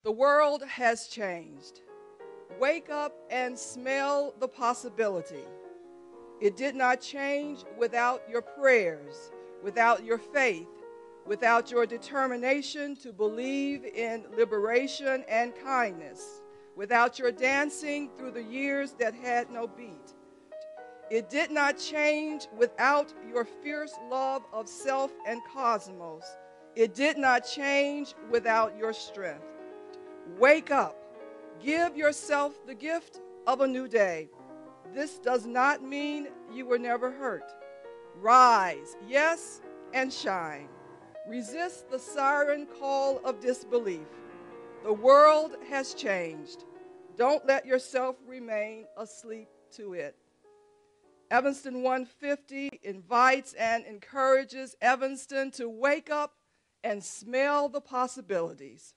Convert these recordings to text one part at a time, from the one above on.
The world has changed. Wake up and smell the possibility. It did not change without your prayers, without your faith, without your determination to believe in liberation and kindness, without your dancing through the years that had no beat. It did not change without your fierce love of self and cosmos. It did not change without your strength. Wake up. Give yourself the gift of a new day. This does not mean you were never hurt. Rise, yes, and shine. Resist the siren call of disbelief. The world has changed. Don't let yourself remain asleep to it. Evanston150 invites and encourages Evanston to wake up and smell the possibilities.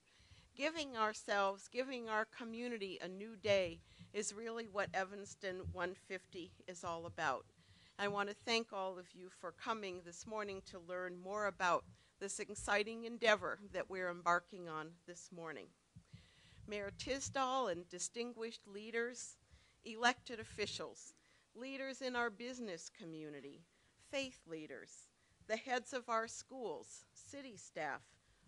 Giving ourselves, giving our community a new day is really what Evanston150 is all about. I want to thank all of you for coming this morning to learn more about this exciting endeavor that we're embarking on this morning. Mayor Tisdall and distinguished leaders, elected officials, leaders in our business community, faith leaders, the heads of our schools, city staff,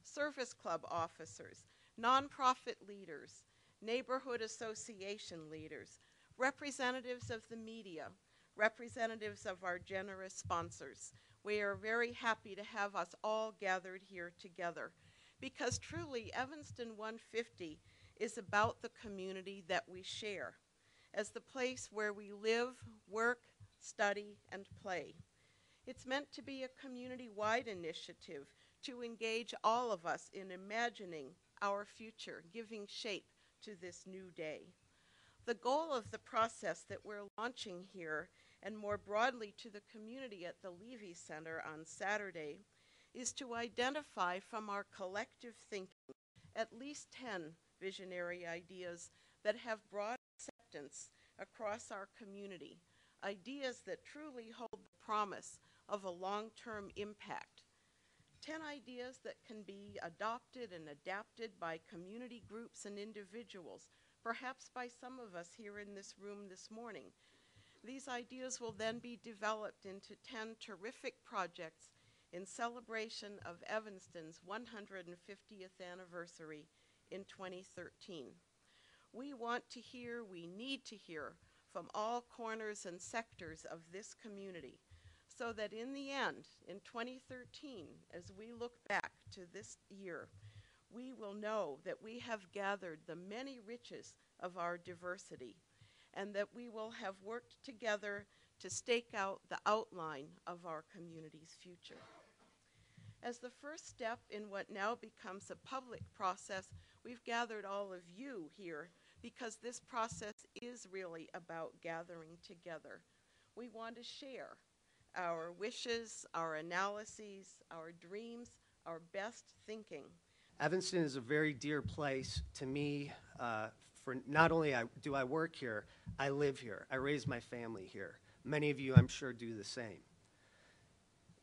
service club officers, nonprofit leaders, neighborhood association leaders, representatives of the media, representatives of our generous sponsors. We are very happy to have us all gathered here together because truly Evanston150 is about the community that we share as the place where we live, work, study, and play. It's meant to be a community-wide initiative to engage all of us in imagining our future, giving shape to this new day. The goal of the process that we're launching here, and more broadly to the community at the Levy Center on Saturday, is to identify from our collective thinking at least 10 visionary ideas that have broad acceptance across our community, ideas that truly hold the promise of a long-term impact. 10 ideas that can be adopted and adapted by community groups and individuals, perhaps by some of us here in this room this morning. These ideas will then be developed into 10 terrific projects in celebration of Evanston's 150th anniversary in 2013. We want to hear, we need to hear from all corners and sectors of this community, so that in the end, in 2013, as we look back to this year, we will know that we have gathered the many riches of our diversity and that we will have worked together to stake out the outline of our community's future. As the first step in what now becomes a public process, we've gathered all of you here because this process is really about gathering together. We want to share our wishes, our analyses, our dreams, our best thinking. Evanston is a very dear place to me. For not only do I work here, I live here. I raise my family here. Many of you, I'm sure, do the same.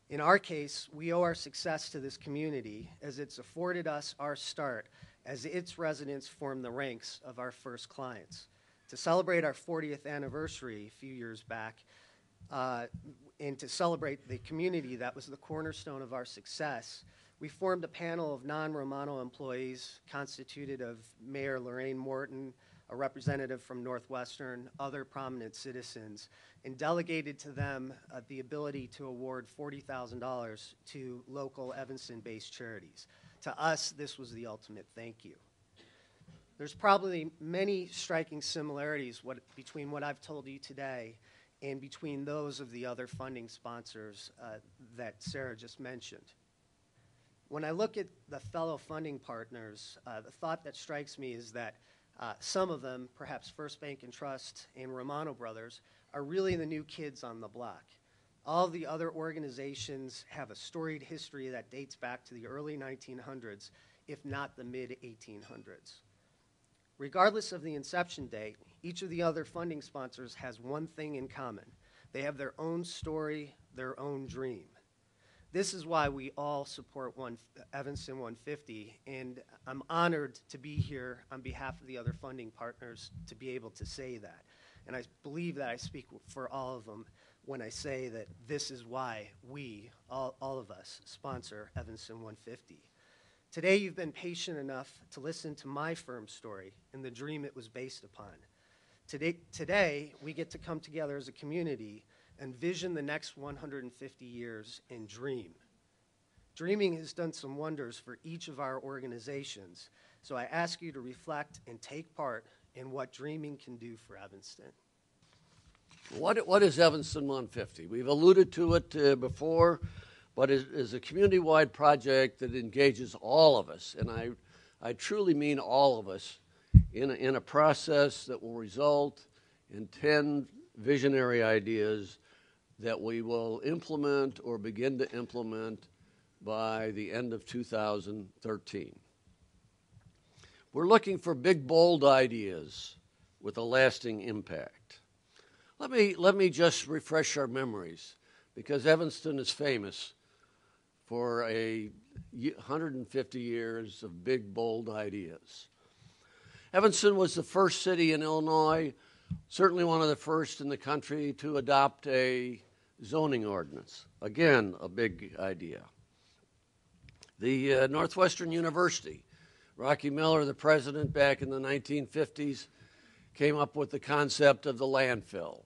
In our case, we owe our success to this community as it's afforded us our start as its residents form the ranks of our first clients. To celebrate our 40th anniversary a few years back, and to celebrate the community that was the cornerstone of our success, we formed a panel of non-Romano employees constituted of Mayor Lorraine Morton, a representative from Northwestern, other prominent citizens, and delegated to them the ability to award $40,000 to local Evanston-based charities. To us, this was the ultimate thank you. There's probably many striking similarities between what I've told you today and between those of the other funding sponsors that Sarah just mentioned. When I look at the fellow funding partners, the thought that strikes me is that some of them, perhaps First Bank and Trust and Romano Brothers, are really the new kids on the block. All the other organizations have a storied history that dates back to the early 1900s, if not the mid-1800s. Regardless of the inception date, each of the other funding sponsors has one thing in common. They have their own story, their own dream. This is why we all support Evanston 150, and I'm honored to be here on behalf of the other funding partners to be able to say that. And I believe that I speak for all of them when I say that this is why we, all of us, sponsor Evanston 150. Today you've been patient enough to listen to my firm's story and the dream it was based upon. Today we get to come together as a community and vision the next 150 years and dream. Dreaming has done some wonders for each of our organizations, so I ask you to reflect and take part in what dreaming can do for Evanston. What is Evanston 150? We've alluded to it before, but it is a community-wide project that engages all of us, and I truly mean all of us, in a process that will result in 10 visionary ideas that we will implement or begin to implement by the end of 2013. We're looking for big, bold ideas with a lasting impact. Let me just refresh our memories, because Evanston is famous for 150 years of big, bold ideas. Evanston was the first city in Illinois, certainly one of the first in the country, to adopt a zoning ordinance. Again, a big idea. The Northwestern University, Rocky Miller, the president back in the 1950s, came up with the concept of the landfill.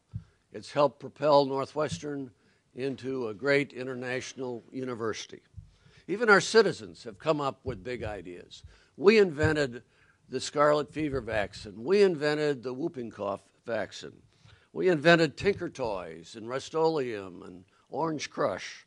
It's helped propel Northwestern into a great international university. Even our citizens have come up with big ideas. We invented the scarlet fever vaccine. We invented the whooping cough vaccine. We invented Tinker Toys and Rust-Oleum and Orange Crush.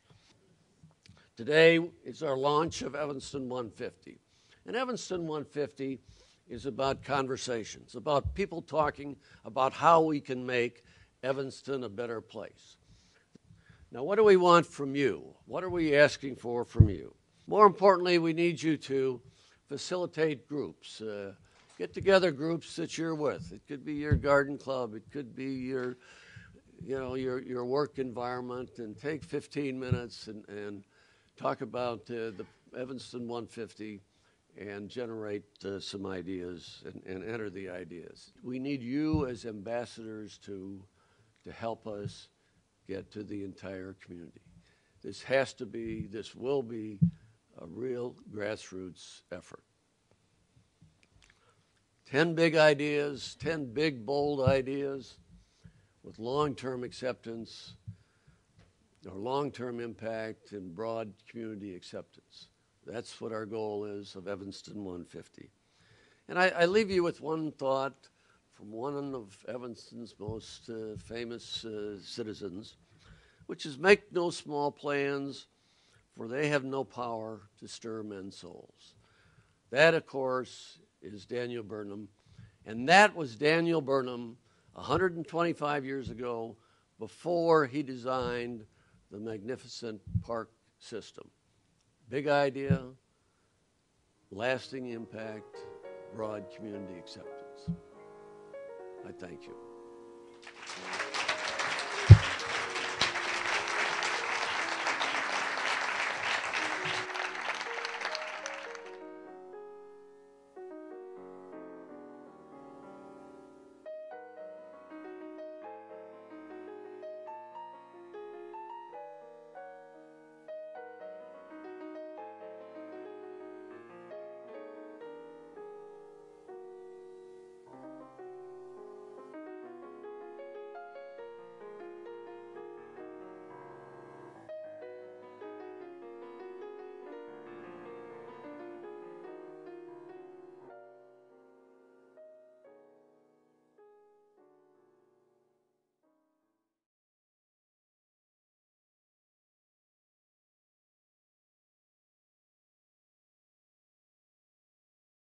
Today is our launch of Evanston 150. And Evanston 150 is about conversations, about people talking about how we can make Evanston a better place. Now, what do we want from you? What are we asking for from you? More importantly, we need you to facilitate groups. Get together groups that you're with. It could be your garden club. It could be your work environment, and take 15 minutes and talk about the Evanston 150 and generate some ideas and enter the ideas. We need you as ambassadors to help us get to the entire community. This will be a real grassroots effort. 10 big ideas, 10 big, bold ideas with long-term acceptance or long-term impact and broad community acceptance. That's what our goal is of Evanston 150. And I leave you with one thought from one of Evanston's most famous citizens, which is, make no small plans, for they have no power to stir men's souls. That, of course, is Daniel Burnham, and that was Daniel Burnham 125 years ago, before he designed the magnificent park system. Big idea, lasting impact, broad community acceptance. I thank you.